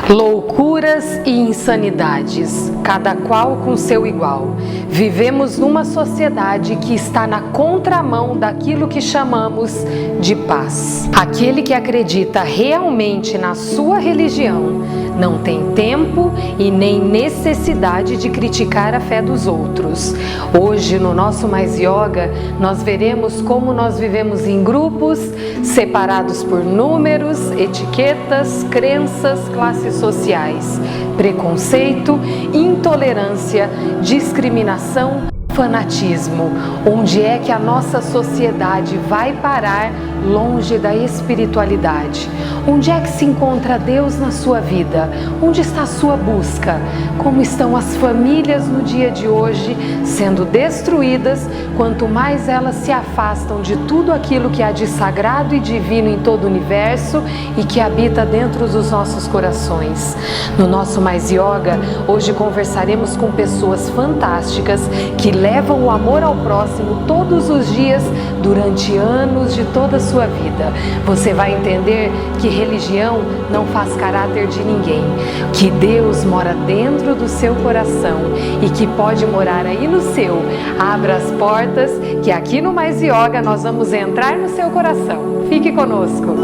Loucuras e insanidades, cada qual com seu igual. Vivemos numa sociedade que está na contramão daquilo que chamamos de paz. Aquele que acredita realmente na sua religião não tem tempo e nem necessidade de criticar a fé dos outros. Hoje, no nosso Mais Yoga, nós veremos como nós vivemos em grupos, separados por números, etiquetas, crenças, classes sociais, preconceito, intolerância, discriminação, fanatismo. Onde é que a nossa sociedade vai parar longe da espiritualidade? Onde é que se encontra Deus na sua vida? Onde está a sua busca? Como estão as famílias no dia de hoje sendo destruídas, quanto mais elas se afastam de tudo aquilo que há de sagrado e divino em todo o universo e que habita dentro dos nossos corações. No nosso Mais Yoga, hoje conversaremos com pessoas fantásticas que levam o amor ao próximo todos os dias durante anos de toda a sua vida. Você vai entender que religião não faz caráter de ninguém, que Deus mora dentro do seu coração e que pode morar aí no seu. Abra as portas que aqui no Mais Yoga nós vamos entrar no seu coração. Fique conosco.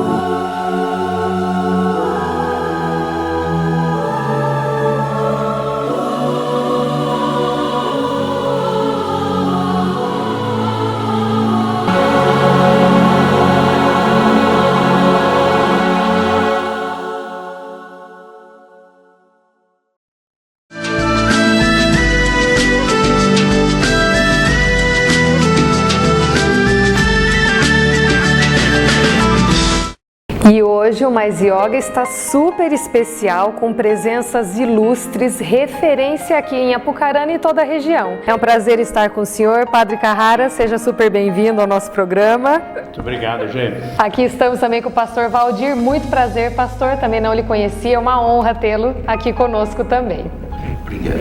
E hoje o Mais Yoga está super especial, com presenças ilustres, referência aqui em Apucarana e toda a região. É um prazer estar com o senhor, Padre Carrara, seja super bem-vindo ao nosso programa. Muito obrigado, gente. Aqui estamos também com o pastor Valdir, muito prazer, pastor, também não lhe conhecia, é uma honra tê-lo aqui conosco também.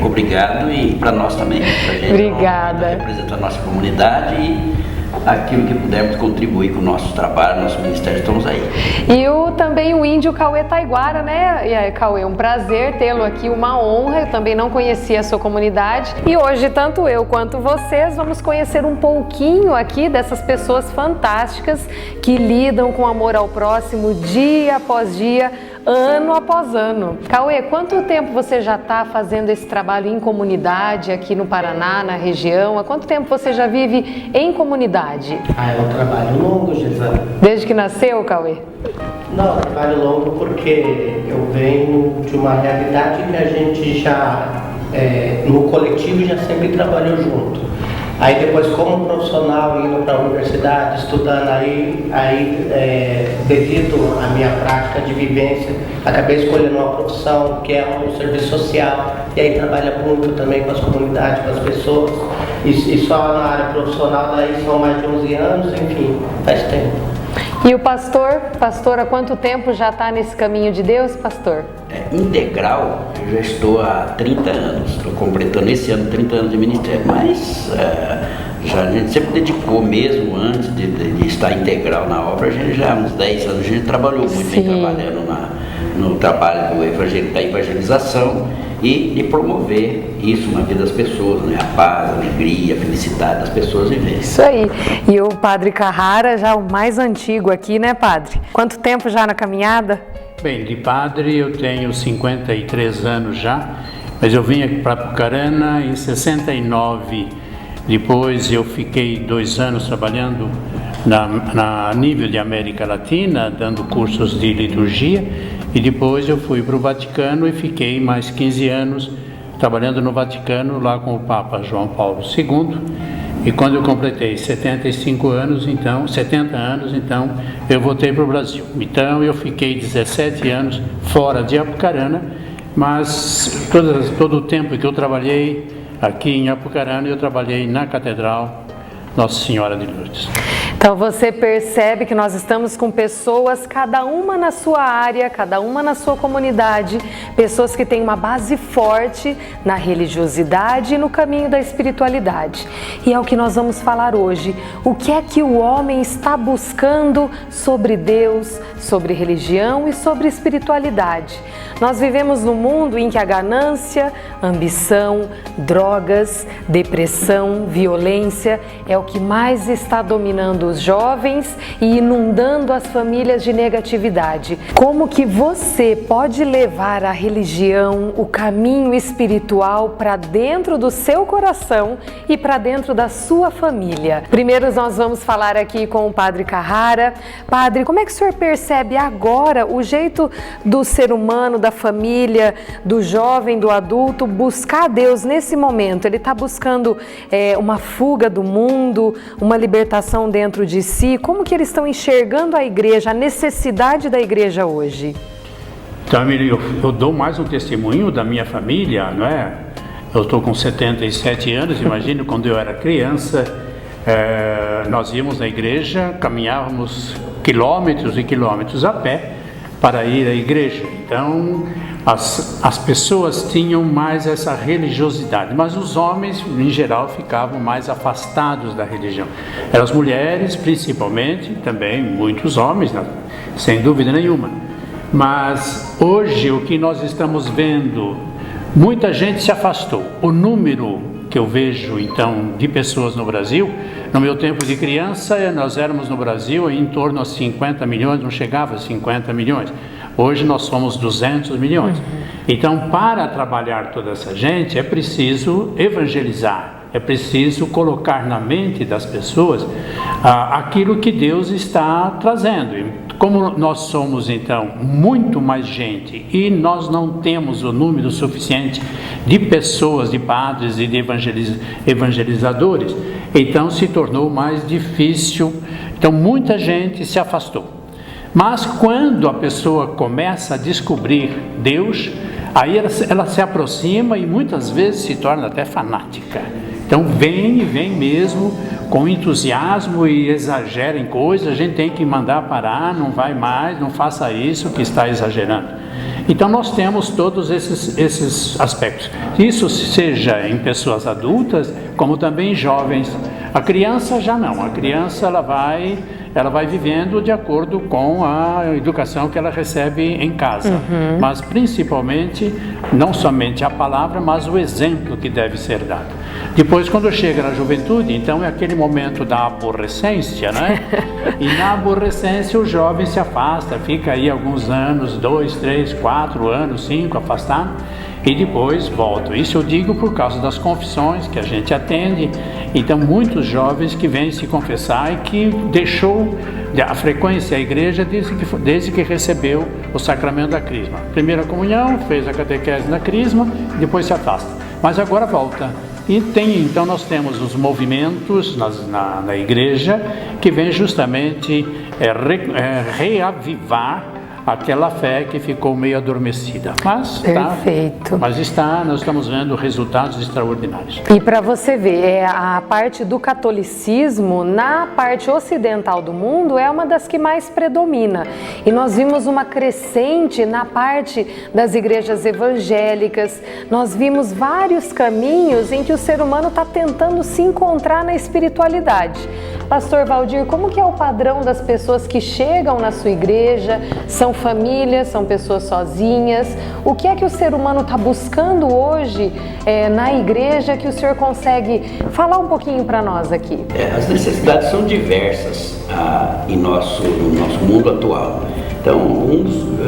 Obrigado e para nós também, pra gente. Obrigada. Representar a nossa comunidade e aquilo que pudermos contribuir com o nosso trabalho, nosso ministério, estamos aí. E também o índio Cauê Taiguara, né? E aí, Cauê, um prazer tê-lo aqui, uma honra. Eu também não conhecia a sua comunidade. E hoje, tanto eu quanto vocês, vamos conhecer um pouquinho aqui dessas pessoas fantásticas que lidam com amor ao próximo dia após dia, ano após ano. Cauê, quanto tempo você já está fazendo esse trabalho em comunidade aqui no Paraná, na região? Há quanto tempo você já vive em comunidade? É um trabalho longo, Gisele. Desde que nasceu, Cauê? Não, é um trabalho longo porque eu venho de uma realidade que a gente já, no coletivo, já sempre trabalhou junto. Aí depois, como profissional, indo para a universidade, estudando devido à minha prática de vivência, acabei escolhendo uma profissão que é o serviço social, e aí trabalha muito também com as comunidades, com as pessoas, e só na área profissional daí são mais de 11 anos, enfim, faz tempo. E o pastor, há quanto tempo já está nesse caminho de Deus, pastor? Integral, eu já estou há 30 anos, estou completando esse ano 30 anos de ministério, mas já a gente sempre dedicou mesmo antes de estar integral na obra, a gente já há uns 10 anos, a gente trabalhou muito, vem trabalhando no trabalho da evangelização e de promover isso na vida das pessoas, né? A paz, a alegria, a felicidade das pessoas viverem. Isso aí. E o Padre Carrara, já o mais antigo aqui, né, Padre? Quanto tempo já na caminhada? Bem, de padre eu tenho 53 anos já, mas eu vim aqui para Apucarana em 69. Depois eu fiquei 2 anos trabalhando a nível de América Latina, dando cursos de liturgia, e depois eu fui para o Vaticano e fiquei mais 15 anos trabalhando no Vaticano, lá com o Papa João Paulo II. E quando eu completei 70 anos, então eu voltei para o Brasil. Então eu fiquei 17 anos fora de Apucarana, mas todo o tempo que eu trabalhei aqui em Apucarana, eu trabalhei na Catedral Nossa Senhora de Lourdes. Então você percebe que nós estamos com pessoas, cada uma na sua área, cada uma na sua comunidade, pessoas que têm uma base forte na religiosidade e no caminho da espiritualidade. E é o que nós vamos falar hoje. O que é que o homem está buscando sobre Deus, sobre religião e sobre espiritualidade? Nós vivemos num mundo em que a ganância, ambição, drogas, depressão, violência é o que mais está dominando os jovens e inundando as famílias de negatividade. Como que você pode levar a religião, o caminho espiritual para dentro do seu coração e para dentro da sua família? Primeiro nós vamos falar aqui com o Padre Carrara. Padre, como é que o senhor percebe agora o jeito do ser humano, da família, do jovem, do adulto, buscar Deus nesse momento? Ele está buscando uma fuga do mundo, uma libertação dentro de si. Como que eles estão enxergando a igreja, a necessidade da igreja hoje? Então, eu dou mais um testemunho da minha família, não é? Eu estou com 77 anos, imagino quando eu era criança, nós íamos na igreja, caminhávamos quilômetros e quilômetros a pé para ir à igreja. Então, as pessoas tinham mais essa religiosidade, mas os homens, em geral, ficavam mais afastados da religião. Eram as mulheres, principalmente, também muitos homens, sem dúvida nenhuma. Mas hoje o que nós estamos vendo, muita gente se afastou. O número que eu vejo, então, de pessoas no Brasil, no meu tempo de criança, nós éramos no Brasil em torno a 50 milhões, não chegava a 50 milhões. Hoje nós somos 200 milhões. Então, para trabalhar toda essa gente, é preciso evangelizar, é preciso colocar na mente das pessoas aquilo que Deus está trazendo. Como nós somos, então, muito mais gente e nós não temos o número suficiente de pessoas, de padres e de evangelizadores, então se tornou mais difícil. Então, muita gente se afastou. Mas quando a pessoa começa a descobrir Deus, aí ela se aproxima e muitas vezes se torna até fanática. Então vem mesmo com entusiasmo e exagera em coisas, a gente tem que mandar parar, não vai mais, não faça isso que está exagerando. Então nós temos todos esses aspectos. Isso seja em pessoas adultas, como também jovens. A criança já não, a criança ela vai vivendo de acordo com a educação que ela recebe em casa. Mas principalmente, não somente a palavra, mas o exemplo que deve ser dado. Depois, quando chega na juventude, então é aquele momento da aborrecência, né? E na aborrecência o jovem se afasta, fica aí alguns anos, 2, 3, 4 anos, 5, afastado, e depois volta. Isso eu digo por causa das confissões que a gente atende. Então, muitos jovens que vêm se confessar e que deixou a frequência à igreja desde que recebeu o sacramento da crisma. Primeira comunhão, fez a catequese na crisma, depois se afasta. Mas agora volta. Então nós temos os movimentos na igreja que vem justamente reavivar aquela fé que ficou meio adormecida. Mas nós estamos vendo resultados extraordinários. E para você ver, a parte do catolicismo na parte ocidental do mundo é uma das que mais predomina. E nós vimos uma crescente na parte das igrejas evangélicas. Nós vimos vários caminhos em que o ser humano está tentando se encontrar na espiritualidade. Pastor Valdir, como que é o padrão das pessoas que chegam na sua igreja? São famílias, são pessoas sozinhas? O que é que o ser humano está buscando hoje na igreja que o senhor consegue falar um pouquinho para nós aqui? As necessidades são diversas no nosso mundo atual. Então,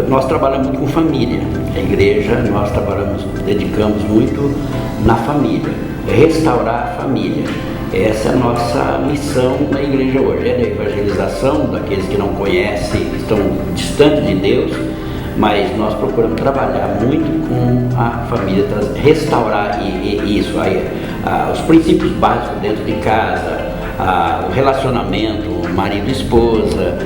nós trabalhamos muito com família. A igreja, nós dedicamos muito na família, restaurar a família. Essa é a nossa missão na igreja hoje, é a evangelização daqueles que não conhecem, que estão distantes de Deus, mas nós procuramos trabalhar muito com a família, restaurar isso, os princípios básicos dentro de casa, o relacionamento, marido e esposa,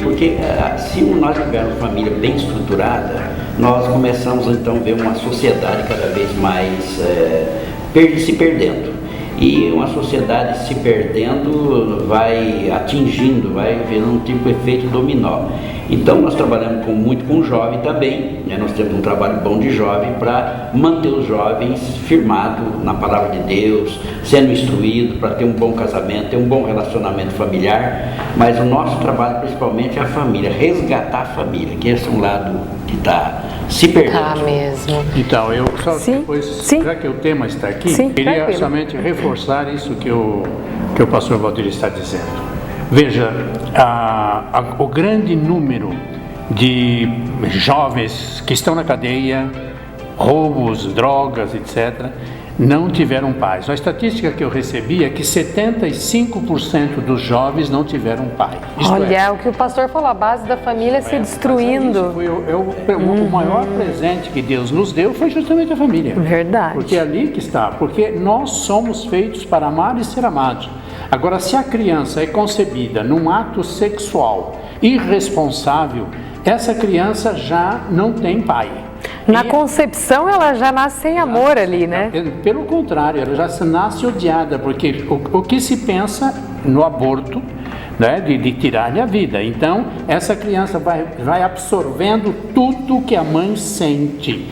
porque se nós tivermos família bem estruturada, nós começamos então a ver uma sociedade cada vez mais se perdendo. e uma sociedade se perdendo vai atingindo, vai vendo um tipo de efeito dominó. Então nós trabalhamos muito com jovem também, né? Nós temos um trabalho bom de jovem para manter os jovens firmados na palavra de Deus, sendo instruídos para ter um bom casamento, ter um bom relacionamento familiar, mas o nosso trabalho principalmente é a família, resgatar a família, que esse é um lado que está se perdendo. Tá mesmo. Então, eu só Sim, depois, sim. já que o tema está aqui, Sim, queria tranquilo. somente reforçar isso que o pastor Valdir está dizendo. Veja, o grande número de jovens que estão na cadeia, roubos, drogas, etc., não tiveram pais. A estatística que eu recebi é que 75% dos jovens não tiveram pai. Isto Olha, é, o que o pastor falou, a base da família se destruindo. Foi o maior presente que Deus nos deu foi justamente a família. Verdade. Porque é ali que está, porque nós somos feitos para amar e ser amados. Agora, se a criança é concebida num ato sexual irresponsável, essa criança já não tem pai. Na concepção, ela já nasce sem amor ali, né? Pelo contrário, ela já se nasce odiada, porque o que se pensa no aborto, né, de tirar-lhe a vida. Então, essa criança vai absorvendo tudo que a mãe sente,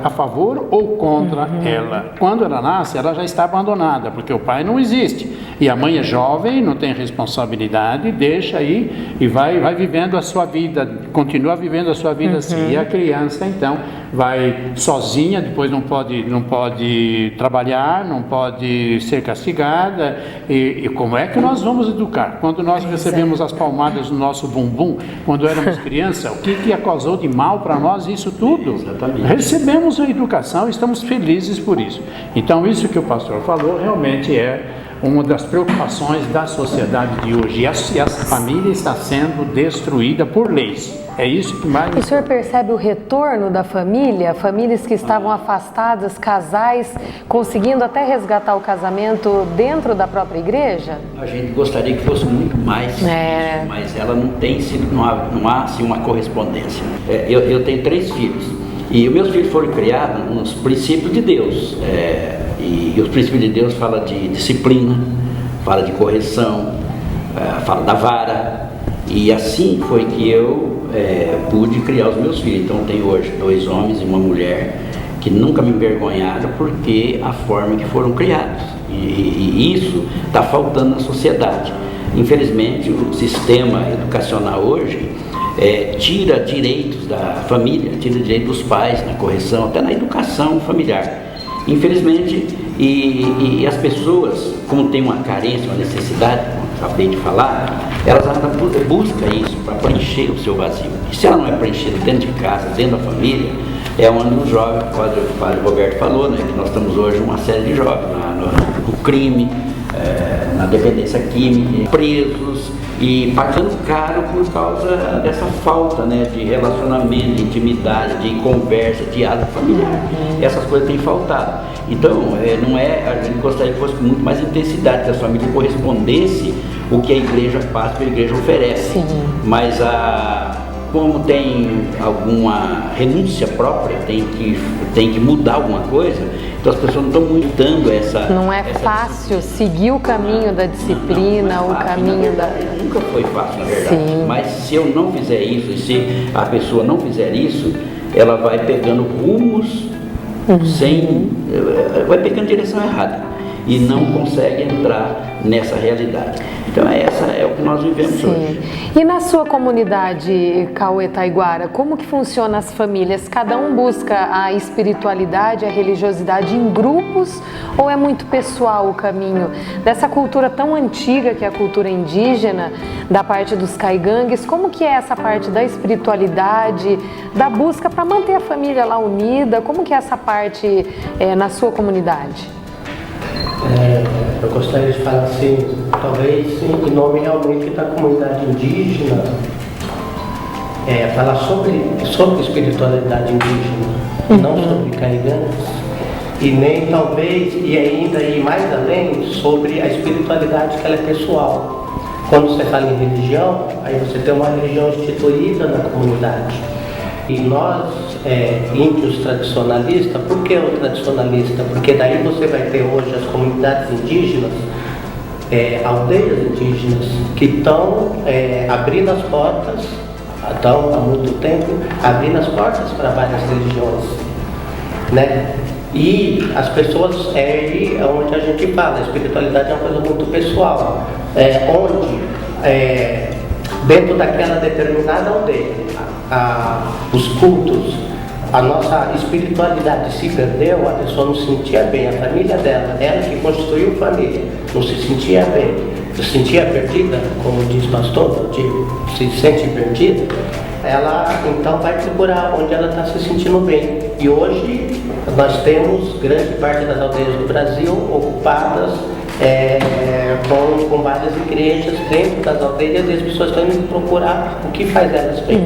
a favor ou contra ela. Quando ela nasce, ela já está abandonada, porque o pai não existe. E a mãe é jovem, não tem responsabilidade, deixa aí e vai vivendo a sua vida, continua vivendo a sua vida assim. E a criança, então, vai sozinha, depois não pode trabalhar, não pode ser castigada. E como é que nós vamos educar? Quando nós recebemos as palmadas no nosso bumbum, quando éramos criança, o que causou de mal para nós isso tudo? Exatamente. Recebemos a educação e estamos felizes por isso. Então, isso que o pastor falou realmente é uma das preocupações da sociedade de hoje. E a família está sendo destruída por leis. É isso que mais... O senhor percebe o retorno da família? Famílias que estavam afastadas, casais, conseguindo até resgatar o casamento dentro da própria igreja? A gente gostaria que fosse muito mais isso, mas ela não tem sido, não há assim, uma correspondência. Eu tenho 3 filhos e os meus filhos foram criados nos princípios de Deus. E os princípios de Deus falam de disciplina, fala de correção, fala da vara. E assim foi que eu pude criar os meus filhos. Então tenho hoje 2 homens e uma mulher que nunca me envergonharam porque a forma que foram criados. E isso está faltando na sociedade. Infelizmente o sistema educacional hoje tira direitos da família, tira direitos dos pais na correção, até na educação familiar. Infelizmente, e as pessoas, como tem uma carência, uma necessidade, como acabei de falar, elas buscam isso para preencher o seu vazio. E se ela não é preenchida dentro de casa, dentro da família, é onde os jovens, o padre Roberto falou, né, que nós estamos hoje uma série de jovens no crime, na dependência química, presos e pagando caro por causa dessa falta, né, de relacionamento, de intimidade, de conversa, diálogo familiar. Essas coisas têm faltado. Então, a gente gostaria que fosse com muito mais intensidade, que a família correspondesse o que a igreja faz, que a igreja oferece. Sim. Mas como tem alguma renúncia própria, tem que mudar alguma coisa, então as pessoas não estão mudando essa... Não é fácil seguir o caminho da disciplina, não é fácil, o caminho nunca foi fácil, na verdade. Sim. Mas se eu não fizer isso, e se a pessoa não fizer isso, ela vai pegando rumos vai pegando direção errada e não consegue entrar nessa realidade. Então essa é o que nós vivemos hoje. E na sua comunidade, Cauê Taiguara, como que funciona as famílias? Cada um busca a espiritualidade, a religiosidade em grupos ou é muito pessoal o caminho dessa cultura tão antiga que é a cultura indígena, da parte dos caigangues? Como que é essa parte da espiritualidade, da busca para manter a família lá unida? Como que é essa parte na sua comunidade? Eu gostaria de falar assim, talvez em nome realmente da comunidade indígena, falar sobre espiritualidade indígena, não sobre caigangues, e nem talvez, e ainda ir mais além, sobre a espiritualidade que ela é pessoal. Quando você fala em religião, aí você tem uma religião instituída na comunidade. E nós, índios tradicionalistas, por que o tradicionalista? Porque daí você vai ter hoje as comunidades indígenas, aldeias indígenas, que estão abrindo as portas, estão há muito tempo abrindo as portas para várias religiões, né? E as pessoas, é onde a gente fala, a espiritualidade é uma coisa muito pessoal, onde dentro daquela determinada aldeia, os cultos, a nossa espiritualidade se perdeu, a pessoa não se sentia bem, a família dela, ela que constituiu família, não se sentia bem, se sentia perdida, como diz o pastor, se sente perdida, ela então vai procurar onde ela está se sentindo bem. E hoje nós temos grande parte das aldeias do Brasil ocupadas com várias igrejas dentro das aldeias, e as pessoas estão indo procurar o que faz elas bem.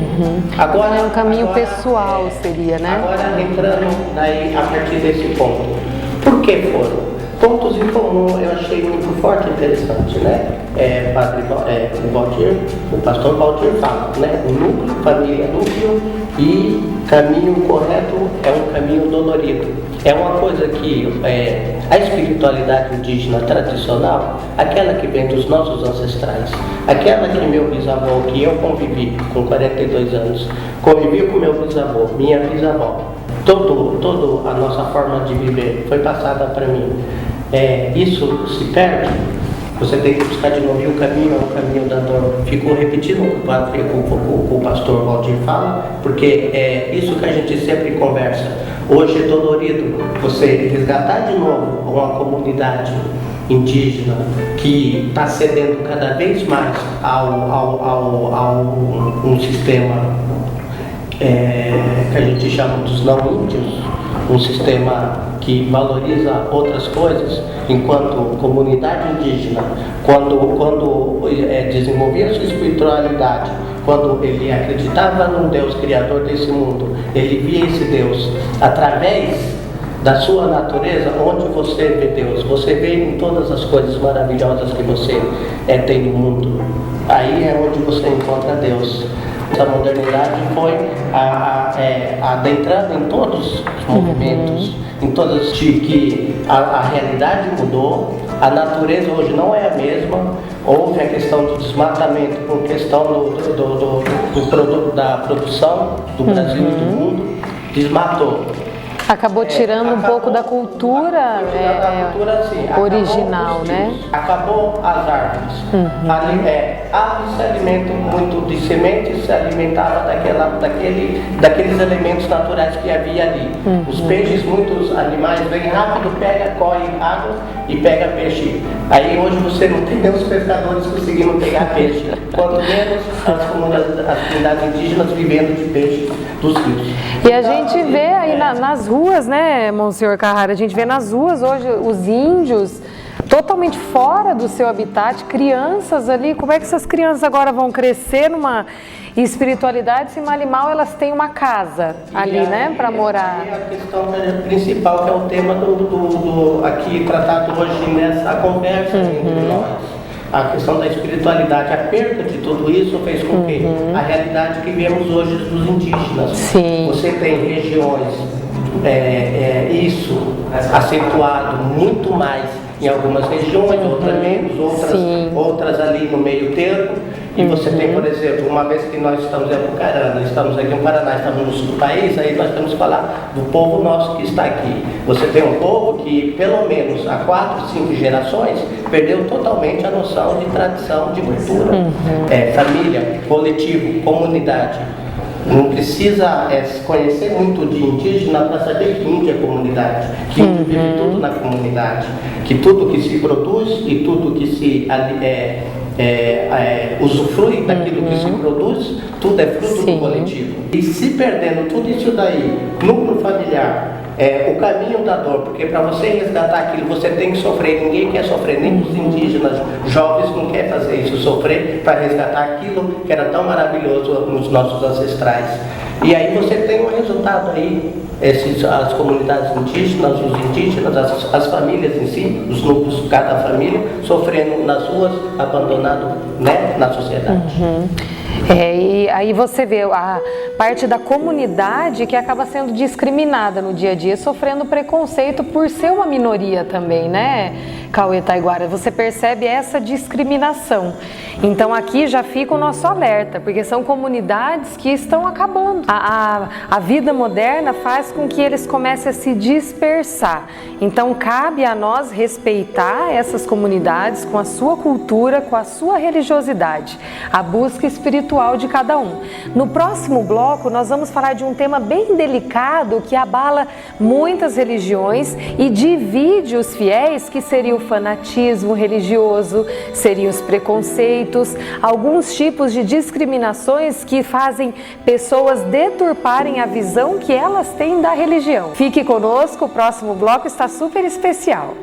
Agora é um caminho pessoal, seria, né? Agora entrando daí a partir desse ponto. Por que foram? Pontos em comum eu achei muito forte e interessante, né? O pastor Valdir fala, né? O núcleo, família é núcleo, e caminho correto é um caminho dolorido. É uma coisa que a espiritualidade indígena tradicional, aquela que vem dos nossos ancestrais, aquela que meu bisavô, que eu convivi com 42 anos, convivi com meu bisavô, minha bisavó, toda a nossa forma de viver foi passada para mim. Isso se perde, você tem que buscar de novo, e o caminho é o caminho da dor. Fico repetindo o que o pastor Valdir fala, porque é isso que a gente sempre conversa. Hoje é dolorido você resgatar de novo uma comunidade indígena que está cedendo cada vez mais a um sistema que a gente chama dos não índios, um sistema que valoriza outras coisas, enquanto comunidade indígena, quando desenvolvia sua espiritualidade, quando ele acreditava num Deus criador desse mundo, ele via esse Deus através da sua natureza. Onde você vê Deus, você vê em todas as coisas maravilhosas que você tem no mundo. Aí é onde você encontra Deus. A modernidade foi adentrando em todos os movimentos, em todas que a realidade mudou, a natureza hoje não é a mesma. Houve a questão do desmatamento por questão da produção do Brasil e do mundo, desmatou. Acabou tirando um pouco da cultura, original, né? Acabou as árvores. Árvores se alimentam muito de sementes, se alimentava daqueles elementos naturais que havia ali. Os peixes, muitos animais vêm rápido, corre água e pega peixe. Aí hoje você não tem nem os pescadores conseguindo pegar peixe, quanto menos as comunidades indígenas vivendo de peixe dos rios. E a gente vê aí nas ruas, né, Monsenhor Carrara, a gente vê nas ruas hoje os índios totalmente fora do seu habitat, crianças ali. Como é que essas crianças agora vão crescer numa espiritualidade se mal e mal elas têm uma casa ali, né, para morar? E a questão principal, que é o tema aqui tratado hoje nessa conversa entre nós. A questão da espiritualidade, a perda de tudo isso fez com que a realidade que vemos hoje dos indígenas. Sim. Você tem regiões, isso acentuado muito mais em algumas regiões, outras menos, outras ali no meio termo. E você tem, por exemplo, uma vez que nós estamos em Apucarana, estamos aqui no Paraná, estamos no sul do país, aí nós temos que falar do povo nosso que está aqui. Você tem um povo que, pelo menos há 4, 5 gerações, perdeu totalmente a noção de tradição, de cultura, família, coletivo, comunidade. Não precisa conhecer muito de indígena para saber que índio é comunidade, que índio vive tudo na comunidade, que tudo que se produz e tudo que se usufrui daquilo que se produz, tudo é fruto do coletivo. E se perdendo tudo isso daí, núcleo familiar, o caminho da dor, porque para você resgatar aquilo você tem que sofrer, ninguém quer sofrer, nem os indígenas jovens não querem fazer isso, sofrer para resgatar aquilo que era tão maravilhoso nos nossos ancestrais. E aí você tem um resultado aí, as comunidades indígenas, os indígenas, as famílias em si, os núcleos, cada família, sofrendo nas ruas, abandonado, né, na sociedade. E aí você vê a parte da comunidade que acaba sendo discriminada no dia a dia, sofrendo preconceito por ser uma minoria também, né, Cauê Taiguara? Você percebe essa discriminação. Então aqui já fica o nosso alerta, porque são comunidades que estão acabando. A vida moderna faz com que eles comecem a se dispersar. Então cabe a nós respeitar essas comunidades com a sua cultura, com a sua religiosidade, a busca espiritual de cada um. No próximo bloco nós vamos falar de um tema bem delicado que abala muitas religiões e divide os fiéis, que seria o fanatismo religioso, seriam os preconceitos, alguns tipos de discriminações que fazem pessoas deturparem a visão que elas têm da religião. Fique conosco, o próximo bloco está super especial.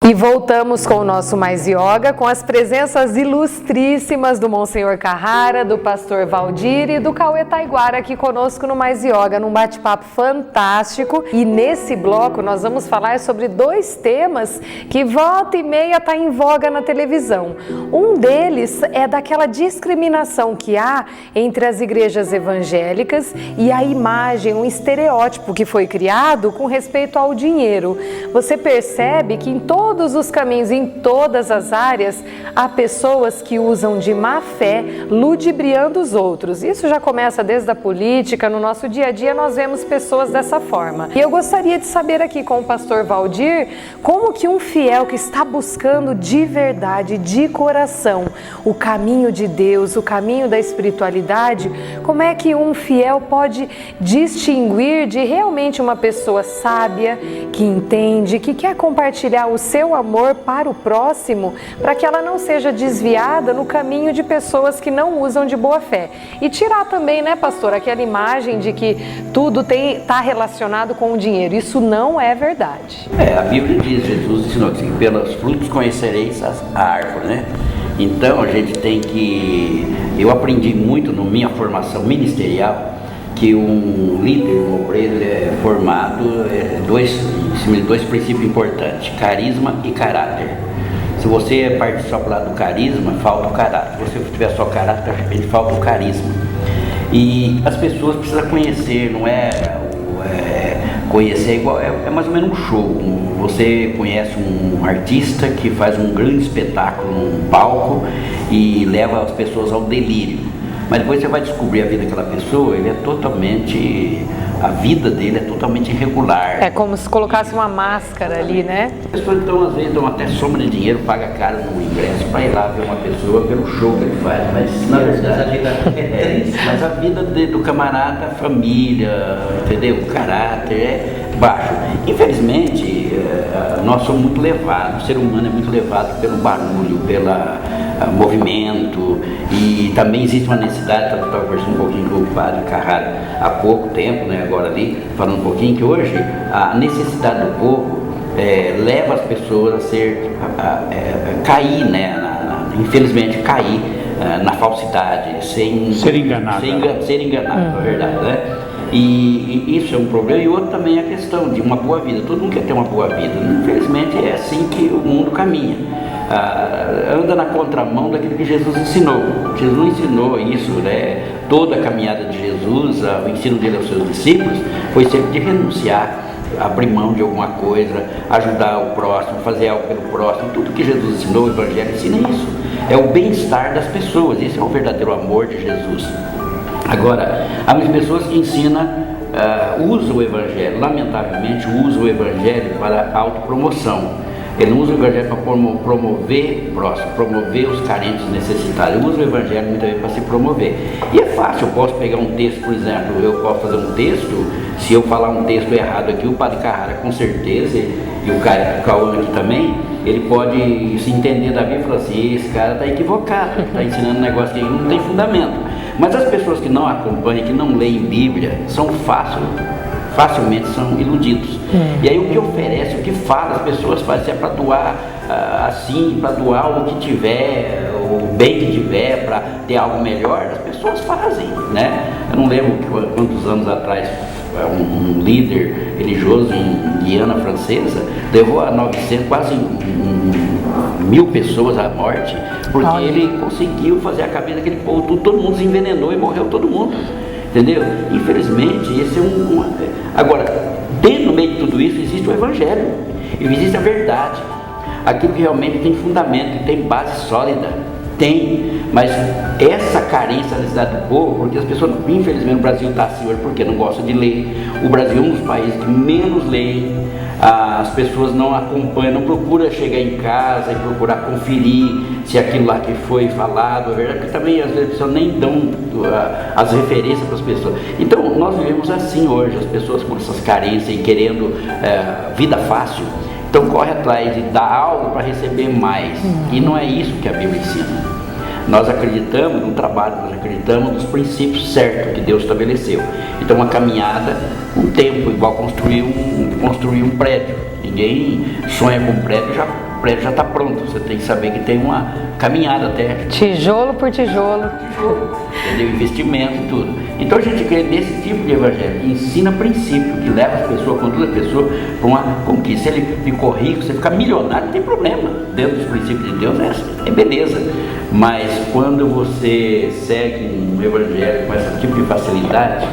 E voltamos com o nosso Mais Yoga, com as presenças ilustríssimas do Monsenhor Carrara, do Pastor Valdir e do Cauê Taiguara aqui conosco no Mais Yoga, num bate-papo fantástico. E nesse bloco nós vamos falar sobre dois temas que volta e meia está em voga na televisão. Um deles é daquela discriminação que há entre as igrejas evangélicas e a imagem, um estereótipo que foi criado com respeito ao dinheiro. Você percebe que em todos os caminhos, em todas as áreas, há pessoas que usam de má fé, ludibriando os outros. Isso já começa desde a política, no nosso dia a dia nós vemos pessoas dessa forma. E eu gostaria de saber aqui com o pastor Valdir, como que um fiel que está buscando de verdade, de coração, o caminho de Deus, o caminho da espiritualidade, como é que um fiel pode distinguir de realmente uma pessoa sábia, que entende, que quer compartilhar o seu amor para o próximo, para que ela não seja desviada no caminho de pessoas que não usam de boa fé. E tirar também, né, pastor, aquela imagem de que tudo está relacionado com o dinheiro. Isso não é verdade. A Bíblia diz, Jesus ensinou que pelos frutos conhecereis a árvore, né? Então a gente tem que... Eu aprendi muito na minha formação ministerial que um líder, um obreiro é formado em cima de dois princípios importantes: carisma e caráter. Se você parte só para o lado do carisma, falta o caráter. Se você tiver só caráter, de repente falta o carisma. E as pessoas precisam conhecer, não é conhecer igual, é mais ou menos um show. Você conhece um artista que faz um grande espetáculo num palco e leva as pessoas ao delírio. Mas depois você vai descobrir a vida daquela pessoa, a vida dele é totalmente irregular. É como se colocasse uma máscara ali, né? As pessoas então, às vezes, dão até soma de dinheiro, paga caro no ingresso para ir lá ver uma pessoa, pelo show que ele faz. Mas na verdade é triste. Mas a vida do camarada, a família, entendeu? O caráter é baixo. Infelizmente, nós somos muito levados, o ser humano é muito levado pelo barulho, pelo movimento, e também existe uma necessidade. Eu estava conversando um pouquinho com o padre Carrara há pouco tempo, né, agora ali, falando um pouquinho, que hoje a necessidade do povo leva as pessoas a cair, né, infelizmente cair na falsidade, ser enganado, na verdade, né? E isso é um problema. E outro também é a questão de uma boa vida. Todo mundo quer ter uma boa vida. Infelizmente é assim que o mundo caminha. Anda na contramão daquilo que Jesus ensinou. Jesus ensinou isso, né? Toda a caminhada de Jesus, o ensino dele aos seus discípulos foi sempre de renunciar abrir mão de alguma coisa, ajudar o próximo, fazer algo pelo próximo. Tudo que Jesus ensinou, o Evangelho ensina isso. É o bem-estar das pessoas, esse é o verdadeiro amor de Jesus. Agora, há muitas pessoas que ensinam, usam o Evangelho, lamentavelmente usam o Evangelho para autopromoção. Ele não usa o Evangelho para promover o próximo, promover os carentes necessitados. Ele usa o Evangelho muitas vezes para se promover. E é fácil, eu posso pegar um texto, por exemplo, eu posso fazer um texto, se eu falar um texto errado aqui, o Padre Carrara com certeza, e o Cauã aqui também, ele pode se entender da Bíblia e falar assim, esse cara está equivocado, está ensinando um negócio que não tem fundamento. Mas as pessoas que não acompanham, que não leem Bíblia, facilmente são iludidos. E aí o que oferece, o que fala, as pessoas fazem, se é para doar assim, para doar o que tiver, o bem que tiver, para ter algo melhor, as pessoas fazem, né? Eu não lembro quantos anos atrás um líder religioso em Guiana Francesa levou a 900, quase 1000 pessoas à morte, porque ele conseguiu fazer a cabeça daquele povo, todo mundo se envenenou e morreu todo mundo. Entendeu? Infelizmente, esse é Agora, dentro no meio de tudo isso, existe o Evangelho, existe a verdade, aquilo que realmente tem fundamento, tem base sólida, tem, mas essa carência da necessidade do povo, porque as pessoas, infelizmente, o Brasil está assim hoje porque não gosta de ler, o Brasil é um dos países que menos lê, as pessoas não acompanham, não procuram chegar em casa e procurar conferir se aquilo lá que foi falado é verdade, porque também às vezes as pessoas nem dão as referências para as pessoas. Então nós vivemos assim hoje, as pessoas com essas carências e querendo vida fácil, então corre atrás de dar algo para receber mais, e não é isso que a Bíblia ensina. Nós acreditamos no trabalho, nós acreditamos nos princípios certos que Deus estabeleceu. Então uma caminhada, um tempo, igual construir um prédio. Ninguém sonha com um prédio, o prédio já está pronto. Você tem que saber que tem uma caminhada até. Tijolo por tijolo. Entendeu? Investimento e tudo. Então a gente crê nesse tipo de evangelho, que ensina princípio, que leva as pessoas, conduz a pessoa para uma conquista. Se ele ficou rico, se ele ficar milionário, não tem problema. Dentro dos princípios de Deus é beleza. Mas quando você segue um evangelho com esse tipo de facilidade,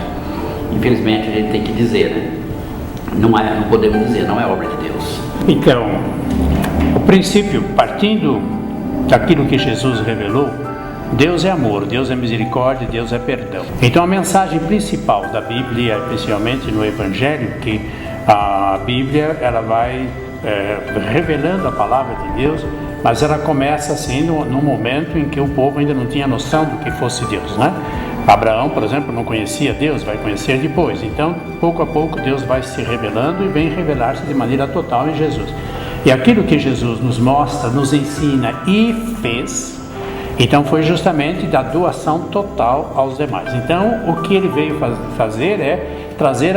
infelizmente a gente tem que dizer, né? Não podemos dizer, não é obra de Deus. Então, o princípio, partindo daquilo que Jesus revelou, Deus é amor, Deus é misericórdia, Deus é perdão. Então a mensagem principal da Bíblia, principalmente no Evangelho, que a Bíblia ela vai revelando a palavra de Deus, mas ela começa assim no momento em que o povo ainda não tinha noção do que fosse Deus, né? Abraão, por exemplo, não conhecia Deus, vai conhecer depois. Então, pouco a pouco, Deus vai se revelando e vem revelar-se de maneira total em Jesus. E aquilo que Jesus nos mostra, nos ensina e fez, então foi justamente da doação total aos demais. Então, o que ele veio fazer é trazer,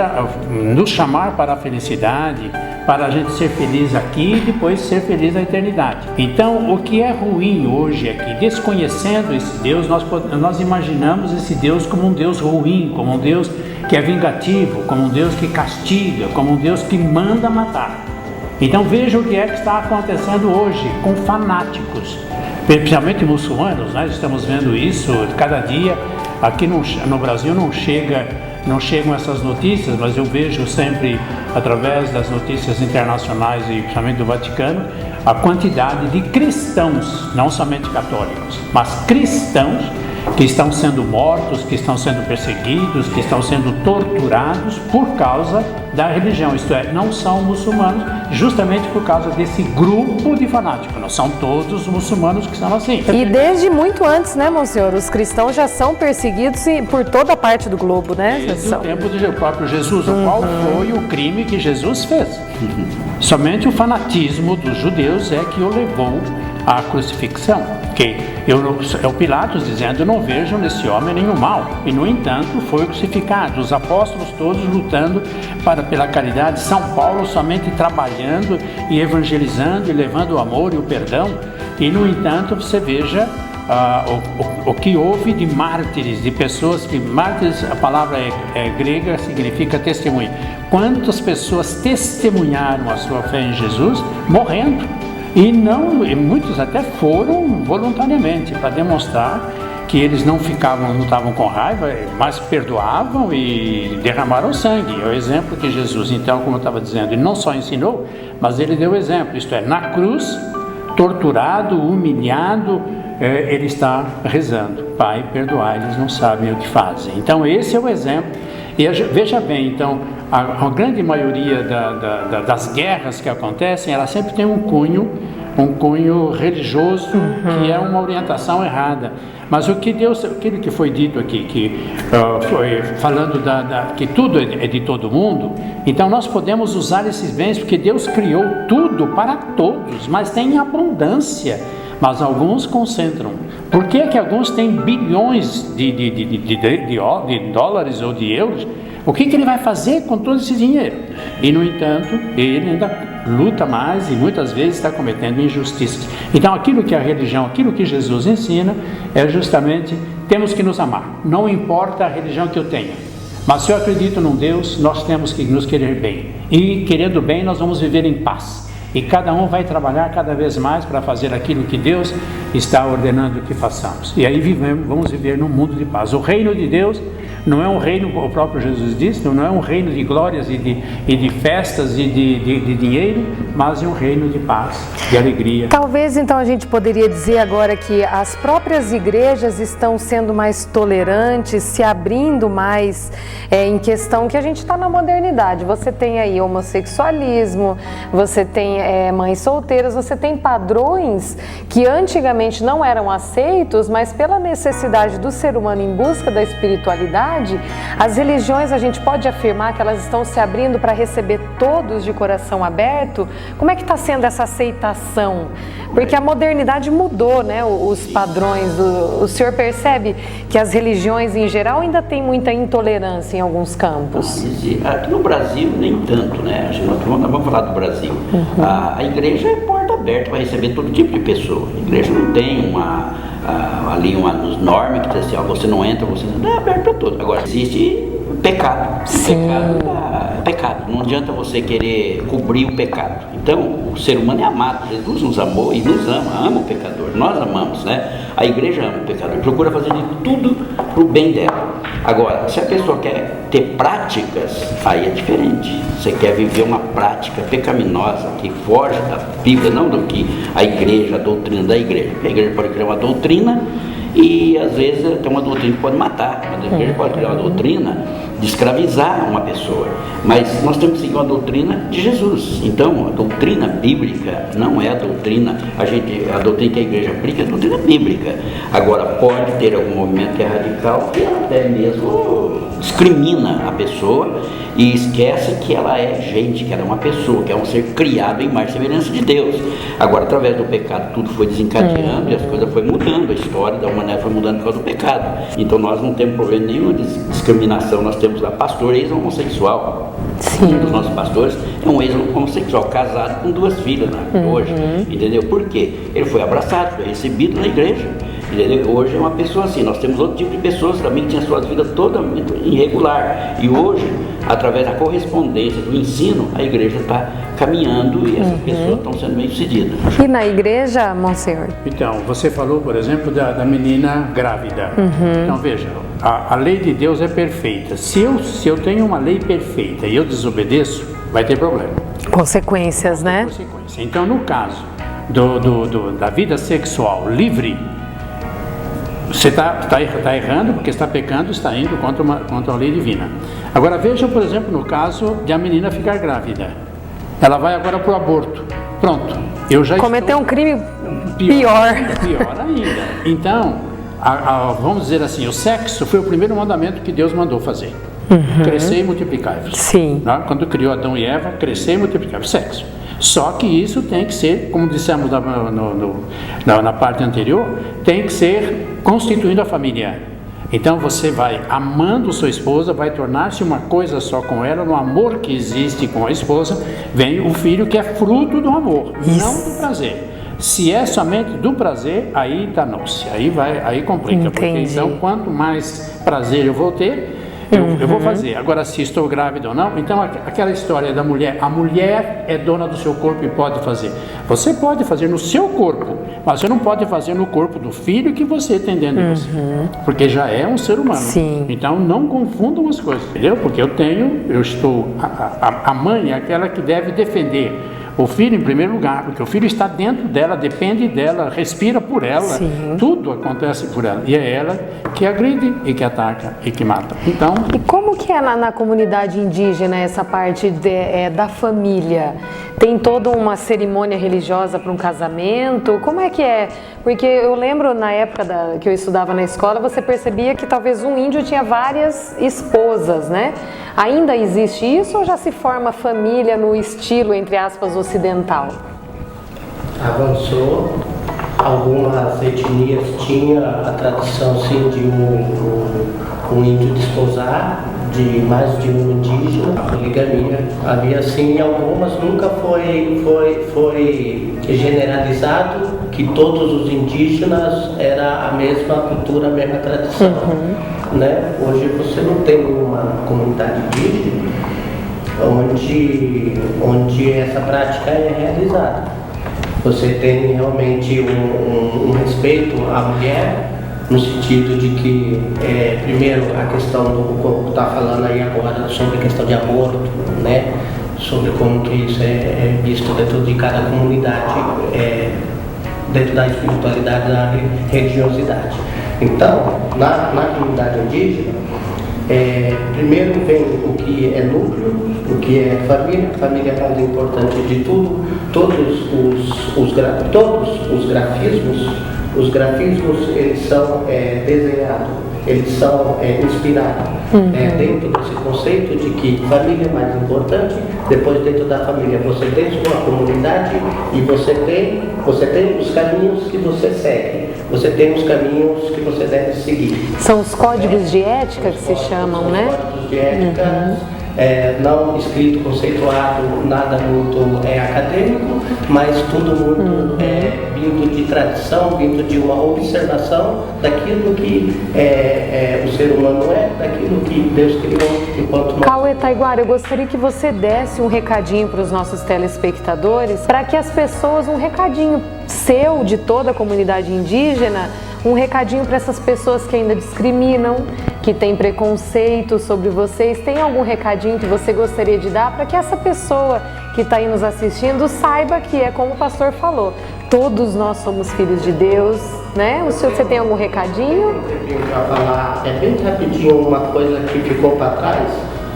nos chamar para a felicidade, para a gente ser feliz aqui e depois ser feliz na eternidade. Então, o que é ruim hoje é que, desconhecendo esse Deus, nós imaginamos esse Deus como um Deus ruim, como um Deus que é vingativo, como um Deus que castiga, como um Deus que manda matar. Então, veja o que é que está acontecendo hoje com fanáticos, principalmente muçulmanos, né? Estamos vendo isso cada dia. Aqui no Brasil não chegam essas notícias, mas eu vejo sempre através das notícias internacionais e principalmente do Vaticano a quantidade de cristãos, não somente católicos, mas cristãos que estão sendo mortos, que estão sendo perseguidos, que estão sendo torturados por causa da religião, isto é, não são muçulmanos, justamente por causa desse grupo de fanáticos, não são todos os muçulmanos que são assim. E desde muito antes, né, Monsenhor, os cristãos já são perseguidos por toda a parte do globo, né? Desde o tempo do próprio Jesus. Qual foi o crime que Jesus fez? Somente o fanatismo dos judeus é que o levou à crucifixão. Que é o Pilatos dizendo: eu não vejo nesse homem nenhum mal, e no entanto foi crucificado. Os apóstolos todos lutando pela caridade, São Paulo somente trabalhando e evangelizando e levando o amor e o perdão, e no entanto você veja o que houve de mártires, de pessoas que, mártires, a palavra grega, significa testemunha. Quantas pessoas testemunharam a sua fé em Jesus morrendo? E muitos até foram voluntariamente, para demonstrar que eles não estavam com raiva, mas perdoavam e derramaram sangue. É o exemplo que Jesus, então, como eu estava dizendo, ele não só ensinou, mas ele deu exemplo, isto é, na cruz, torturado, humilhado, ele está rezando: Pai, perdoai, eles não sabem o que fazem. Então esse é o exemplo. E veja bem, então, a grande maioria das guerras que acontecem, ela sempre tem um cunho religioso, que é uma orientação errada. Mas aquilo que foi dito aqui, que foi falando que tudo é de todo mundo, então nós podemos usar esses bens, porque Deus criou tudo para todos, mas tem abundância. Mas alguns concentram. Por que alguns têm bilhões de dólares ou de euros? O que ele vai fazer com todo esse dinheiro? E, no entanto, ele ainda luta mais e muitas vezes está cometendo injustiças. Então, aquilo que a religião, aquilo que Jesus ensina, é justamente: temos que nos amar. Não importa a religião que eu tenha. Mas se eu acredito num Deus, nós temos que nos querer bem. E, querendo bem, nós vamos viver em paz. E cada um vai trabalhar cada vez mais para fazer aquilo que Deus está ordenando que façamos. E aí vamos viver num mundo de paz. O reino de Deus não é um reino, o próprio Jesus disse, não é um reino de glórias e de festas e de dinheiro, mas é um reino de paz, de alegria. Talvez então a gente poderia dizer agora que as próprias igrejas estão sendo mais tolerantes, se abrindo mais em questão que a gente está na modernidade. Você tem aí homossexualismo, você tem mães solteiras, você tem padrões que antigamente não eram aceitos, mas pela necessidade do ser humano em busca da espiritualidade, as religiões, a gente pode afirmar que elas estão se abrindo para receber todos de coração aberto. Como é que está sendo essa aceitação? Porque a modernidade mudou, né, os padrões. O senhor percebe que as religiões em geral ainda têm muita intolerância em alguns campos? Aqui no Brasil nem tanto, né? Nós vamos falar do Brasil. A igreja é porta aberta para receber todo tipo de pessoa. A igreja não tem uma norma que diz assim: você não entra, você não é aberto para todos. Agora, existe pecado. Sim. Pecado. Não adianta você querer cobrir o pecado. Então, o ser humano é amado. Jesus nos amou e nos ama o pecador. Nós amamos, né? A igreja ama o pecador, procura fazer de tudo para o bem dela. Agora, se a pessoa quer ter práticas, aí é diferente. Você quer viver uma prática pecaminosa que foge da Bíblia, não do que a igreja, a doutrina da igreja. A igreja pode criar uma doutrina e às vezes tem uma doutrina que pode matar. A igreja pode criar uma doutrina de escravizar uma pessoa, mas nós temos que seguir uma doutrina de Jesus. Então, a doutrina bíblica não é a doutrina, a doutrina que a igreja aplica é a doutrina bíblica. Agora, pode ter algum movimento que é radical, que até mesmo discrimina a pessoa e esquece que ela é gente, que ela é uma pessoa, que é um ser criado em imagem e semelhança de Deus. Agora, através do pecado, tudo foi desencadeando e as coisas foram mudando, a história da humanidade foi mudando por causa do pecado. Então, nós não temos problema nenhum de discriminação. Nós temos lá pastor ex-homossexual. Um dos nossos pastores é um ex-homossexual, casado com 2 filhas, né, hoje. Entendeu? Por quê? Ele foi abraçado, foi recebido na igreja. Entendeu? Hoje é uma pessoa assim. Nós temos outro tipo de pessoas também que tinham suas vidas totalmente irregular. E hoje, através da correspondência, do ensino, a igreja está caminhando e essas pessoas estão sendo bem-sucedidas. E na igreja, Monsenhor? Então, você falou, por exemplo, da menina grávida. Então, veja, a lei de Deus é perfeita. Se eu tenho uma lei perfeita e eu desobedeço, vai ter problema. Consequências, né? Consequência. Então, no caso da vida sexual livre, você está errando porque está pecando, está indo contra a lei divina. Agora veja, por exemplo, no caso de a menina ficar grávida. Ela vai agora para o aborto. Pronto. Eu já cometeu um crime pior. Pior ainda. Então, vamos dizer assim, o sexo foi o primeiro mandamento que Deus mandou fazer. Crescer e multiplicar-vos. Sim. Quando criou Adão e Eva, crescer e multiplicar-vos. Sexo. Só que isso tem que ser, como dissemos na parte anterior, tem que ser constituindo a família. Então você vai amando sua esposa, vai tornar-se uma coisa só com ela, no amor que existe com a esposa, vem o filho que é fruto do amor, não do prazer. Se é somente do prazer, aí danou-se, aí complica. Porque então quanto mais prazer eu vou ter, eu vou fazer. Agora, se estou grávida ou não, então aquela história da mulher, a mulher é dona do seu corpo e pode fazer. Você pode fazer no seu corpo, mas você não pode fazer no corpo do filho que você tem dentro de você, porque já é um ser humano. Sim. Então não confundam as coisas, entendeu? Porque eu estou, a mãe é aquela que deve defender o filho em primeiro lugar, porque o filho está dentro dela, depende dela, respira por ela, Sim. tudo acontece por ela, e é ela que agride e que ataca e que mata. Então, E como que é na comunidade indígena essa parte da família? Tem toda uma cerimônia religiosa para um casamento? Como é que é? Porque eu lembro na época que eu estudava na escola, você percebia que talvez um índio tinha várias esposas, né? Ainda existe isso ou já se forma família no estilo, entre aspas, ocidental? Avançou, algumas etnias tinham a tradição sim de um índio desposar, de mais de um indígena, a poligamia. Havia sim, algumas nunca foi generalizado que todos os indígenas era a mesma cultura, a mesma tradição. Né? Hoje você não tem nenhuma comunidade indígena onde essa prática é realizada. Você tem realmente um respeito à mulher, no sentido de que, primeiro, a questão do que está falando aí agora sobre a questão de aborto, né? Sobre como que isso é visto dentro de cada comunidade, dentro da espiritualidade, da religiosidade. Então, na comunidade indígena, primeiro vem o que é núcleo, o que é família. A família é mais importante de tudo. Todos os grafismos eles são desenhados, eles são inspirados dentro desse conceito de que família é mais importante. Depois, dentro da família, você tem sua comunidade e você tem os caminhos que você segue. Você tem os caminhos que você deve seguir. São os códigos de ética que se chamam, né? Códigos de ética, não escrito, conceituado, nada muito acadêmico, mas tudo muito vindo de tradição, vindo de uma observação daquilo que o ser humano daquilo que Deus criou enquanto nós. Cauê Taiguara, eu gostaria que você desse um recadinho para os nossos telespectadores, para que as pessoas, um recadinho seu, de toda a comunidade indígena, um recadinho para essas pessoas que ainda discriminam, que têm preconceito sobre vocês. Tem algum recadinho que você gostaria de dar para que essa pessoa que está aí nos assistindo saiba que é como o pastor falou, todos nós somos filhos de Deus, né? Você tem algum recadinho? Eu tenho para falar, bem rapidinho, uma coisa que ficou para trás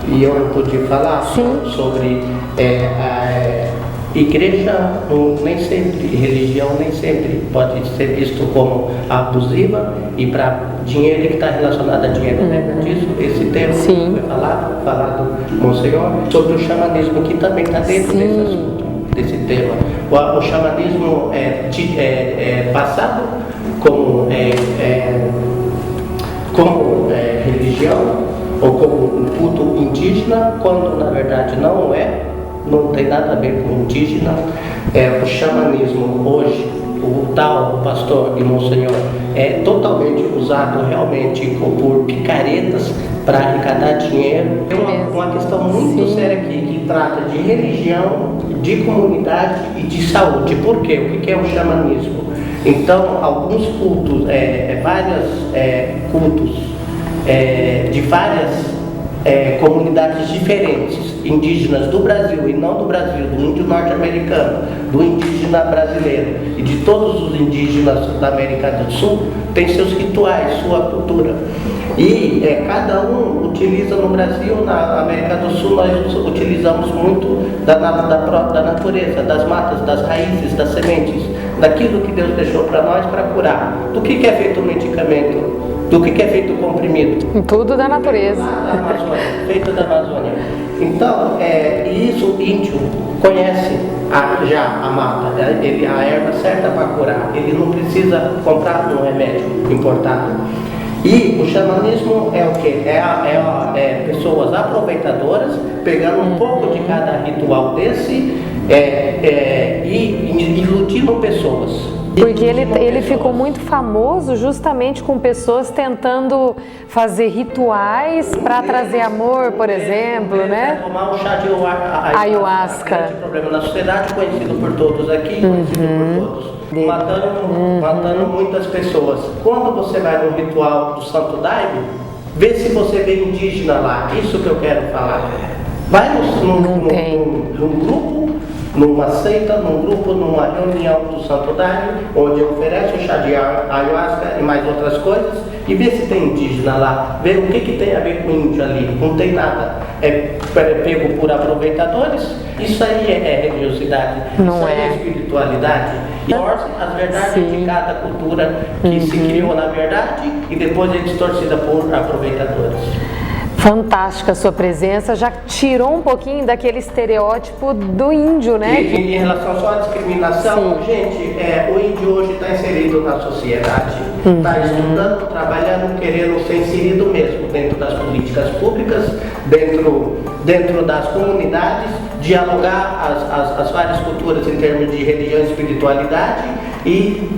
e eu não pude falar. Sim. Sobre igreja, nem sempre, religião nem sempre pode ser visto como abusiva e para dinheiro que está relacionado a dinheiro, né? Disso, esse termo foi falado Monsenhor, sobre o xamanismo, que também está dentro desse assunto, desse tema. O xamanismo é passado como religião ou como um culto indígena, quando na verdade não tem nada a ver com indígena. O xamanismo hoje, o tal pastor e monsenhor, é totalmente usado realmente por picaretas para arrecadar dinheiro. Tem uma questão muito séria aqui, que trata de religião, de comunidade e de saúde. Por quê? O que é o xamanismo? Então, alguns cultos, cultos de várias comunidades diferentes, indígenas do Brasil e não do Brasil, do índio norte-americano, do indígena brasileiro e de todos os indígenas da América do Sul, tem seus rituais, sua cultura. E cada um utiliza no Brasil, na América do Sul, nós utilizamos muito da natureza, das matas, das raízes, das sementes, daquilo que Deus deixou para nós para curar. Do que é feito o medicamento? Do que é feito o comprimido? Tudo da natureza. Feito da Amazônia. Então, isso o índio conhece já a mata, a erva certa para curar. Ele não precisa comprar um remédio importado. E o xamanismo é o quê? Pessoas aproveitadoras, pegando um pouco de cada ritual desse e iludindo pessoas. Porque ele ficou muito famoso justamente com pessoas tentando fazer rituais para trazer amor, por exemplo, né? Tomar um chá de ayahuasca. Grande problema na sociedade, conhecido por todos aqui, conhecido por todos. Matando muitas pessoas. Quando você vai no ritual do Santo Daime, vê se você vê indígena lá. Isso que eu quero falar. Vai num grupo, numa seita, num grupo, numa reunião do Santo Daime, onde oferece o chá de ayahuasca e mais outras coisas, e vê se tem indígena lá. Vê o que tem a ver com índio ali. Não tem nada. É pego por aproveitadores. Isso aí é religiosidade. Não isso aí é espiritualidade. E torce as verdades de cada cultura que se criou na verdade e depois é distorcida por aproveitadores. Fantástica a sua presença, já tirou um pouquinho daquele estereótipo do índio, né? E em relação só à discriminação, gente, o índio hoje está inserido na sociedade, está estudando, trabalhando, querendo ser inserido mesmo dentro das políticas públicas, dentro das comunidades, dialogar as várias culturas em termos de religião e espiritualidade e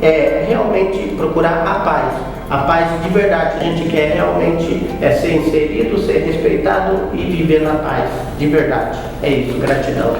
realmente procurar a paz. A paz de verdade, a gente quer realmente ser inserido, ser respeitado e viver na paz, de verdade. É isso, gratidão.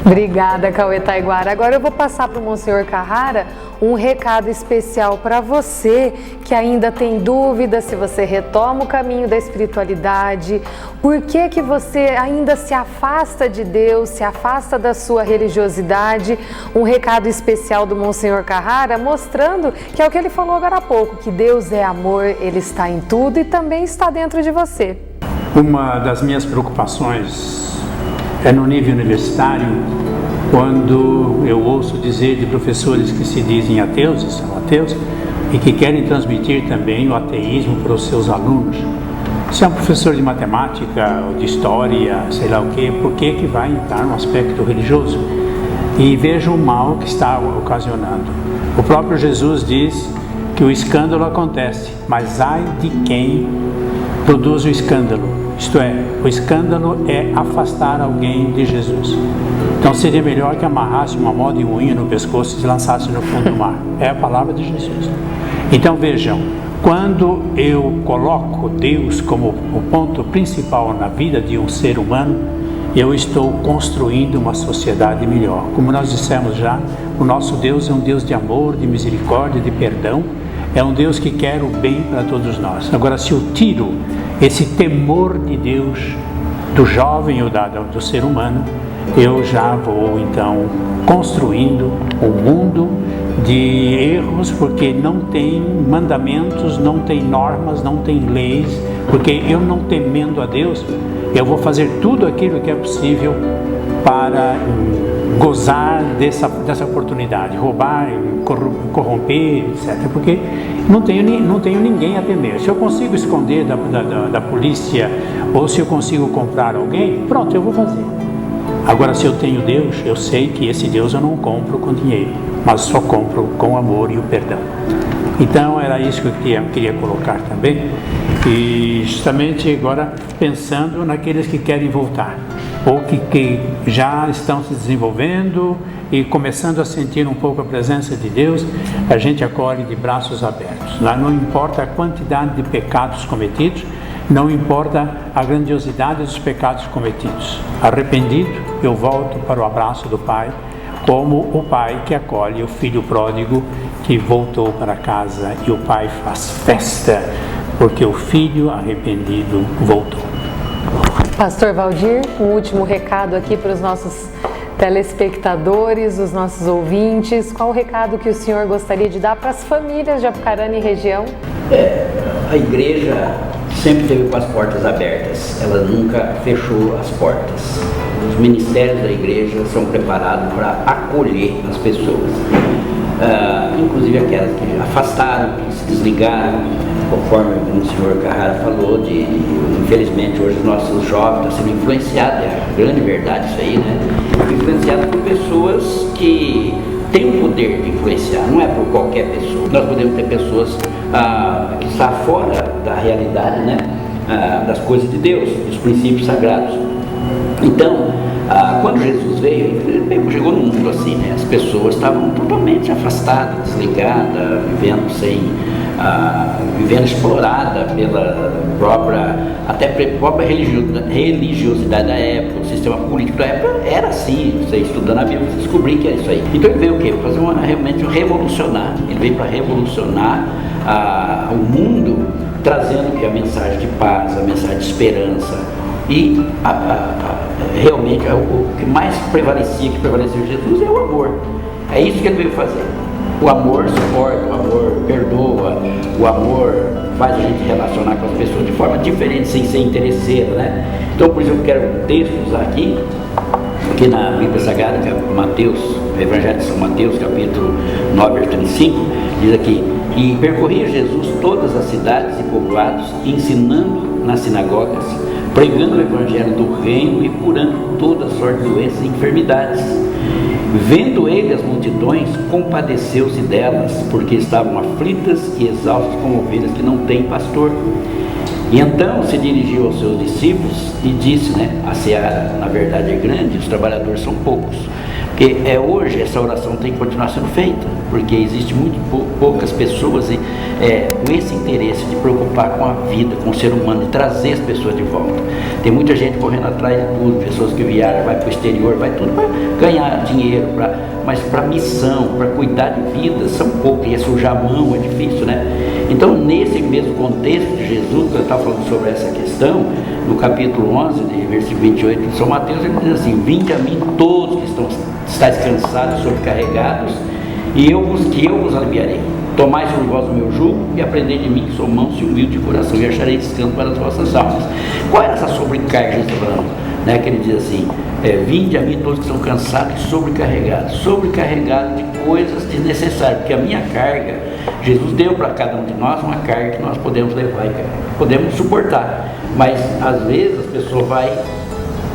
Obrigada, Cauê Taiguara. Agora eu vou passar para o Monsenhor Carrara um recado especial para você que ainda tem dúvida se você retoma o caminho da espiritualidade, por que você ainda se afasta de Deus, se afasta da sua religiosidade. Um recado especial do Monsenhor Carrara mostrando que é o que ele falou agora há pouco, que Deus é amor, Ele está em tudo e também está dentro de você. Uma das minhas preocupações é no nível universitário, quando eu ouço dizer de professores que se dizem ateus, e são ateus, e que querem transmitir também o ateísmo para os seus alunos. Se é um professor de matemática ou de história, sei lá o quê, por que vai entrar no aspecto religioso? E veja o mal que está ocasionando. O próprio Jesus diz que o escândalo acontece, mas ai de quem produz o escândalo. Isto é, o escândalo é afastar alguém de Jesus. Então seria melhor que amarrasse uma mola de unha no pescoço e se lançasse no fundo do mar. É a palavra de Jesus. Então vejam, quando eu coloco Deus como o ponto principal na vida de um ser humano, eu estou construindo uma sociedade melhor. Como nós dissemos já, o nosso Deus é um Deus de amor, de misericórdia, de perdão. É um Deus que quer o bem para todos nós. Agora, se eu tiro esse temor de Deus do jovem ou do ser humano, eu já vou então construindo um mundo de erros, porque não tem mandamentos, não tem normas, não tem leis, porque eu não temendo a Deus, eu vou fazer tudo aquilo que é possível para gozar dessa oportunidade, roubar, corromper, etc. Porque não tenho ninguém a temer. Se eu consigo esconder da polícia ou se eu consigo comprar alguém, pronto, eu vou fazer. Agora, se eu tenho Deus, eu sei que esse Deus eu não compro com dinheiro, mas só compro com o amor e o perdão. Então, era isso que eu queria colocar também. E justamente agora pensando naqueles que querem voltar, ou que já estão se desenvolvendo e começando a sentir um pouco a presença de Deus, a gente acolhe de braços abertos. Lá não importa a quantidade de pecados cometidos, não importa a grandiosidade dos pecados cometidos. Arrependido, eu volto para o abraço do Pai, como o pai que acolhe o filho pródigo que voltou para casa e o pai faz festa, porque o filho arrependido voltou. Pastor Valdir, um último recado aqui para os nossos telespectadores, os nossos ouvintes. Qual o recado que o senhor gostaria de dar para as famílias de Apucarana e região? A igreja sempre teve com as portas abertas, ela nunca fechou as portas. Os ministérios da igreja são preparados para acolher as pessoas, inclusive aquelas que afastaram, que se desligaram, conforme o senhor Carrara falou, infelizmente hoje os nossos jovens estão sendo influenciados, é a grande verdade isso aí, né? Influenciados por pessoas que têm o poder de influenciar, não é por qualquer pessoa. Nós podemos ter pessoas que estão fora da realidade, né? Das coisas de Deus, dos princípios sagrados. Então, Quando Jesus veio, ele chegou no mundo assim, né? As pessoas estavam totalmente afastadas, desligadas, vivendo explorada pela própria religiosidade da época, o sistema político da época era assim. Você estudando a Bíblia, você descobrir que é isso aí. Então ele veio o quê? Fazer realmente revolucionar. Ele veio para revolucionar o mundo, trazendo que a mensagem de paz, a mensagem de esperança. E realmente o que mais prevaleceu em Jesus é o amor. É isso que ele veio fazer. O amor suporta, o amor perdoa, o amor faz a gente relacionar com as pessoas de forma diferente, sem ser interesseira, né? Então, por isso eu quero um texto usar aqui na Bíblia Sagrada, que é Mateus, o Evangelho de São Mateus, capítulo 9, versículo 35, diz aqui: e percorria Jesus todas as cidades e povoados, ensinando nas sinagogas, pregando o Evangelho do reino e curando toda sorte de doenças e enfermidades. Vendo ele as multidões, compadeceu-se delas, porque estavam aflitas e exaustas como ovelhas que não têm pastor. E então se dirigiu aos seus discípulos e disse, a seara na verdade é grande, os trabalhadores são poucos. Porque hoje essa oração tem que continuar sendo feita, porque existe muito poucas pessoas com esse interesse de preocupar com a vida, com o ser humano, de trazer as pessoas de volta. Tem muita gente correndo atrás de tudo, pessoas que viajam, vai para o exterior, vai tudo para ganhar dinheiro, mas para missão, para cuidar de vidas, são poucos, e sujar a mão é difícil, né? Então, nesse mesmo contexto de Jesus, que eu estava falando sobre essa questão, no capítulo 11, versículo 28 de São Mateus, ele diz assim: vinde a mim todos que estáis cansados e sobrecarregados, e eu vos aliviarei. Tomai sobre vós o meu jugo e aprendei de mim, que sou manso e humilde de coração, e acharei descanso para as vossas almas. Qual era essa sobrecarga que a gente está falando? Que ele diz assim: vinde a mim todos que estão cansados e sobrecarregados de coisas desnecessárias, porque a minha carga, Jesus deu para cada um de nós uma carga que nós podemos levar e podemos suportar, mas às vezes a pessoa vai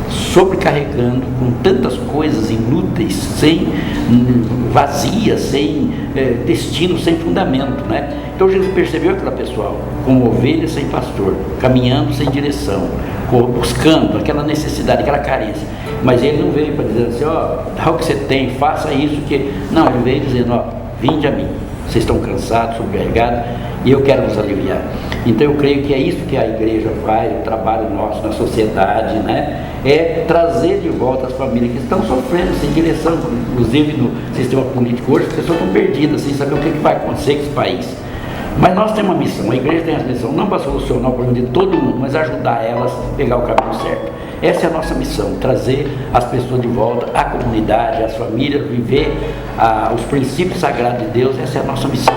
sobrecarregando com tantas coisas inúteis, vazias, sem destino, sem fundamento, né? Então Jesus percebeu aquela pessoa como ovelha sem pastor, caminhando sem direção, buscando aquela necessidade, aquela carência, mas ele não veio para dizer assim: dá o que você tem, faça isso, não, ele veio dizendo: vinde a mim, vocês estão cansados, sobrecarregados, e eu quero vos aliviar. Então eu creio que é isso que a igreja faz, o trabalho nosso na sociedade, é trazer de volta as famílias que estão sofrendo sem direção. Inclusive no sistema político hoje, as pessoas estão perdidas, sem saber o que vai acontecer com esse país. Mas nós temos uma missão, a igreja tem essa missão, não para solucionar o problema de todo mundo, mas ajudar elas a pegar o caminho certo. Essa é a nossa missão, trazer as pessoas de volta, a comunidade, as famílias, viver os princípios sagrados de Deus. Essa é a nossa missão.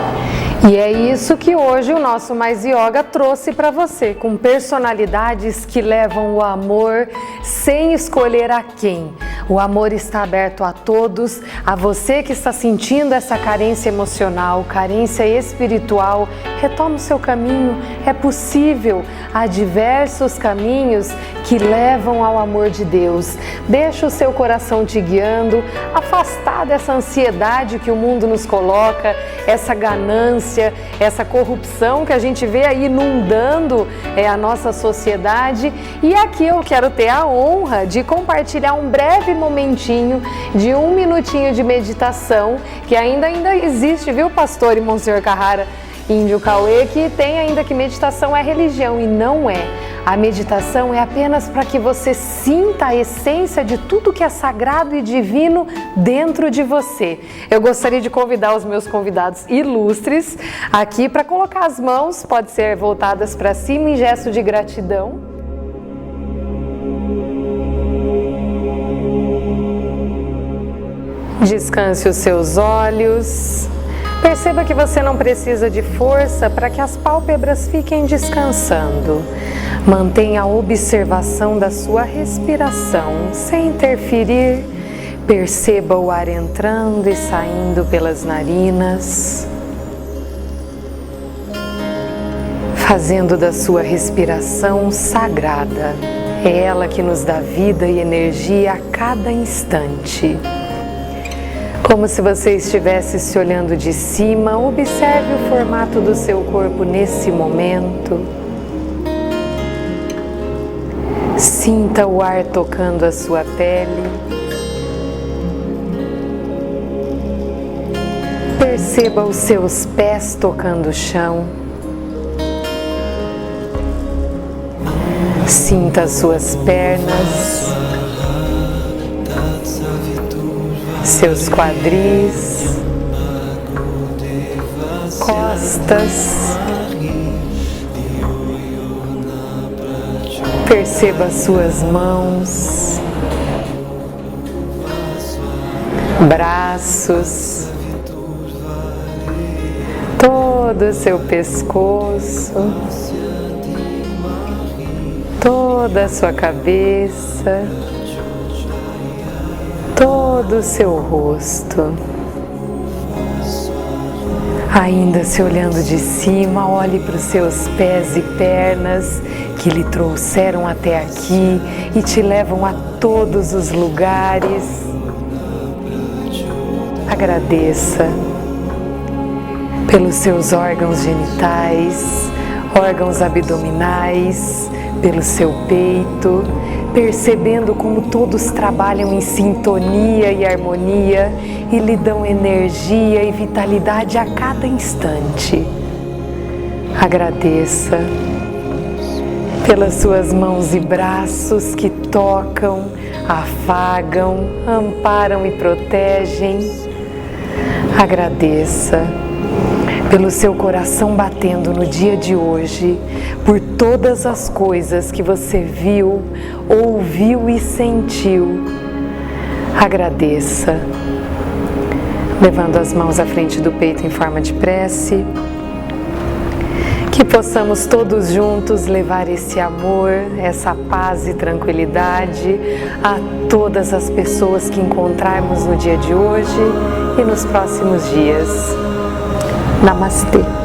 E é isso que hoje o nosso Mais Yoga trouxe para você, com personalidades que levam o amor sem escolher a quem. O amor está aberto a todos, a você que está sentindo essa carência emocional, carência espiritual, retoma o seu caminho, é possível. Há diversos caminhos que levam ao amor de Deus. Deixa o seu coração te guiando, afastar dessa ansiedade que o mundo nos coloca, essa ganância, essa corrupção que a gente vê aí inundando a nossa sociedade. E aqui eu quero ter a honra de compartilhar um breve momentinho de 1 minutinho de meditação, que ainda existe, viu, pastor e Monsenhor Carrara, Índio Cauê, que tem ainda que meditação é religião, e não é. A meditação é apenas para que você sinta a essência de tudo que é sagrado e divino dentro de você. Eu gostaria de convidar os meus convidados ilustres aqui para colocar as mãos, pode ser voltadas para cima em gesto de gratidão. Descanse os seus olhos. Perceba que você não precisa de força para que as pálpebras fiquem descansando. Mantenha a observação da sua respiração sem interferir. Perceba o ar entrando e saindo pelas narinas, fazendo da sua respiração sagrada. É ela que nos dá vida e energia a cada instante. Como se você estivesse se olhando de cima, observe o formato do seu corpo nesse momento. Sinta o ar tocando a sua pele. Perceba os seus pés tocando o chão. Sinta as suas pernas, seus quadris, costas. Perceba as suas mãos, braços, todo o seu pescoço, toda a sua cabeça, todo o seu rosto. Ainda se olhando de cima, olhe para os seus pés e pernas que lhe trouxeram até aqui e te levam a todos os lugares. Agradeça pelos seus órgãos genitais, órgãos abdominais, pelo seu peito, percebendo como todos trabalham em sintonia e harmonia e lhe dão energia e vitalidade a cada instante. Agradeça pelas suas mãos e braços que tocam, afagam, amparam e protegem. Agradeça pelo seu coração batendo no dia de hoje, por todas as coisas que você viu, ouviu e sentiu. Agradeça, levando as mãos à frente do peito em forma de prece, que possamos todos juntos levar esse amor, essa paz e tranquilidade a todas as pessoas que encontrarmos no dia de hoje e nos próximos dias. Namastê.